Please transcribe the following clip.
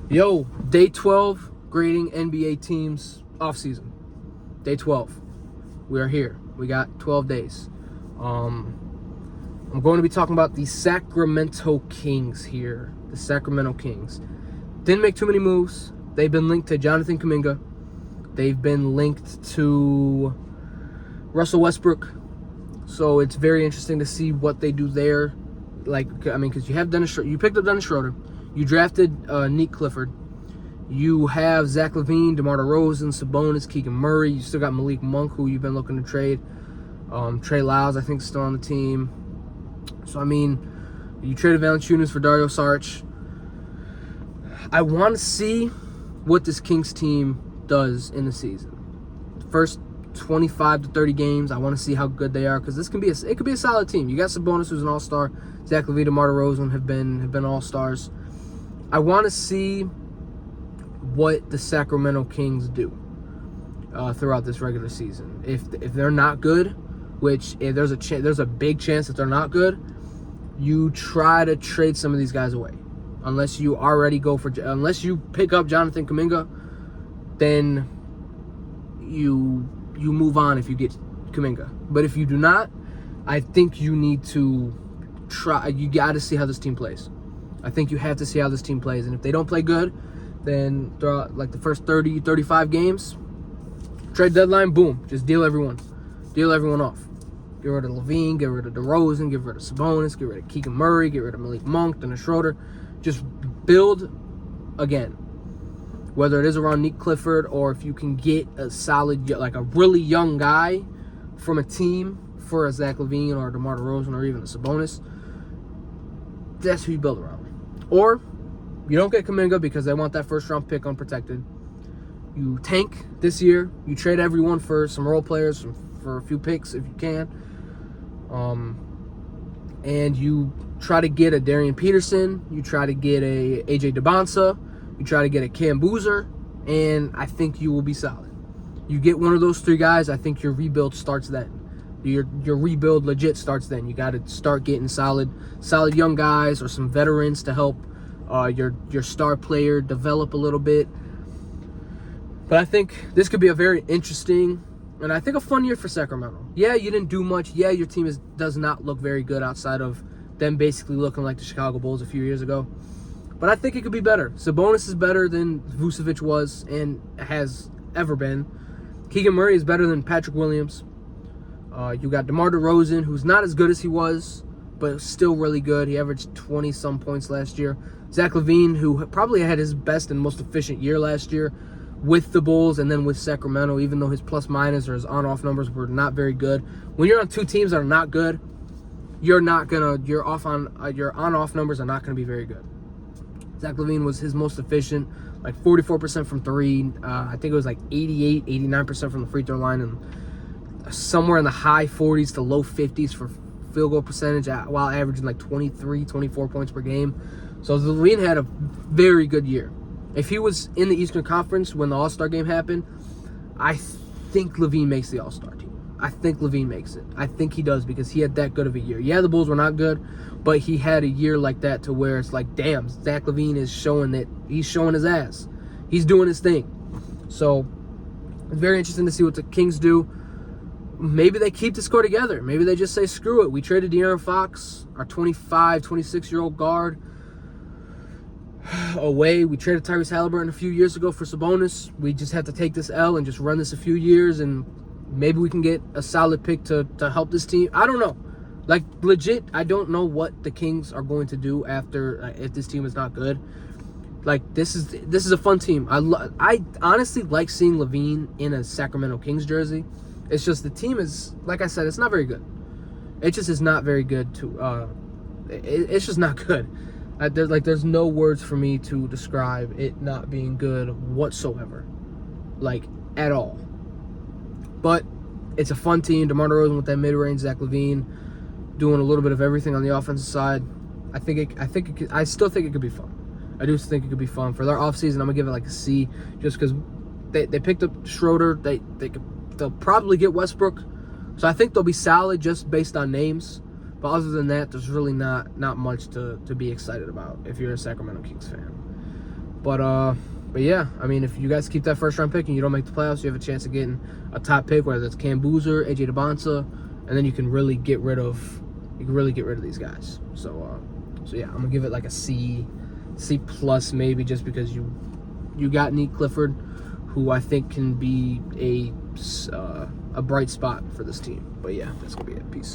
Yo, day 12, grading NBA teams off-season. Day 12. We are here. We got 12 days. I'm going to be talking about the Sacramento Kings here. The Sacramento Kings. Didn't make too many moves. They've been linked to Jonathan Kuminga. They've been linked to Russell Westbrook. So it's very interesting to see what they do there. Because you have you picked up Dennis Schroeder. You drafted Nick Clifford. You have Zach LaVine, DeMar DeRozan, Sabonis, Keegan Murray. You still got Malik Monk, who you've been looking to trade. Trey Lyles, I think, is still on the team. So, you traded Valanciunas for Dario Saric. I want to see what this Kings team does in the season. First 25 to 30 games, I want to see how good they are, because it could be a solid team. You got Sabonis, who's an all-star. Zach LaVine, DeMar DeRozan have been all-stars. I want to see what the Sacramento Kings do throughout this regular season. If they're not good, which if there's a big chance that they're not good, you try to trade some of these guys away. Unless you pick up Jonathan Kuminga, then you move on if you get Kuminga. But if you do not, I think you need to try. You got to see how this team plays. I think you have to see how this team plays. And if they don't play good, then throughout the first 30, 35 games, trade deadline, boom, just deal everyone off. Get rid of LaVine, get rid of DeRozan, get rid of Sabonis, get rid of Keegan Murray, get rid of Malik Monk, Dennis Schroeder. Just build again. Whether it is around Nick Clifford, or if you can get a solid, a really young guy from a team for a Zach LaVine or DeMar DeRozan or even a Sabonis, that's who you build around. Or you don't get Kuminga because they want that first-round pick unprotected. You tank this year. You trade everyone for some role players, for a few picks if you can. And you try to get a Darian Peterson. You try to get a AJ DeBonsa. You try to get a Cam Boozer. And I think you will be solid. You get one of those three guys, I think your rebuild starts then. Your rebuild legit starts then. You got to start getting solid young guys or some veterans to help your star player develop a little bit. But I think this could be a very interesting and I think a fun year for Sacramento. Yeah, you didn't do much. Yeah, your team does not look very good outside of them basically looking like the Chicago Bulls a few years ago. But I think it could be better. Sabonis is better than Vucevic was and has ever been. Keegan Murray is better than Patrick Williams. You got DeMar DeRozan, who's not as good as he was, but still really good. He averaged 20-some points last year. Zach LaVine, who probably had his best and most efficient year last year with the Bulls and then with Sacramento, even though his plus-minus or his on-off numbers were not very good. When you're on two teams that are not good, your on-off numbers are not going to be very good. Zach LaVine was his most efficient, 44% from three. I think it was 88, 89% from the free throw line, and somewhere in the high 40s to low 50s for field goal percentage, while averaging 23, 24 points per game. So LaVine had a very good year. If he was in the Eastern Conference when the All-Star game happened, I think LaVine makes the All-Star team. I think LaVine makes it. I think he does because he had that good of a year. Yeah, the Bulls were not good, but he had a year like that to where it's damn, Zach LaVine is showing that he's showing his ass. He's doing his thing. So it's very interesting to see what the Kings do. Maybe they keep this core together. Maybe they just say, screw it. We traded De'Aaron Fox, our 25, 26-year-old guard, away. We traded Tyrese Halliburton a few years ago for Sabonis. We just have to take this L and just run this a few years, and maybe we can get a solid pick to help this team. I don't know. Legit, I don't know what the Kings are going to do after if this team is not good. This is a fun team. I honestly like seeing LaVine in a Sacramento Kings jersey. It's just the team is, like I said, it's not very good. It just is not very good it's just not good. There's no words for me to describe it not being good whatsoever. At all. But it's a fun team. DeMar DeRozan with that mid-range, Zach LaVine doing a little bit of everything on the offensive side. I still think it could be fun. I do think it could be fun. For their offseason, I'm going to give it a C just because they picked up Schroeder. They'll probably get Westbrook. So I think they'll be solid just based on names. But other than that, there's really not much to be excited about if you're a Sacramento Kings fan. But yeah, I mean, if you guys keep that first round pick and you don't make the playoffs, you have a chance of getting a top pick, whether it's Cam Boozer, AJ DeBonsa, and then you can really get rid of these guys. So yeah, I'm gonna give it like a C plus maybe, just because you got Nick Clifford, who I think can be a bright spot for this team. But yeah, that's gonna be it. Peace.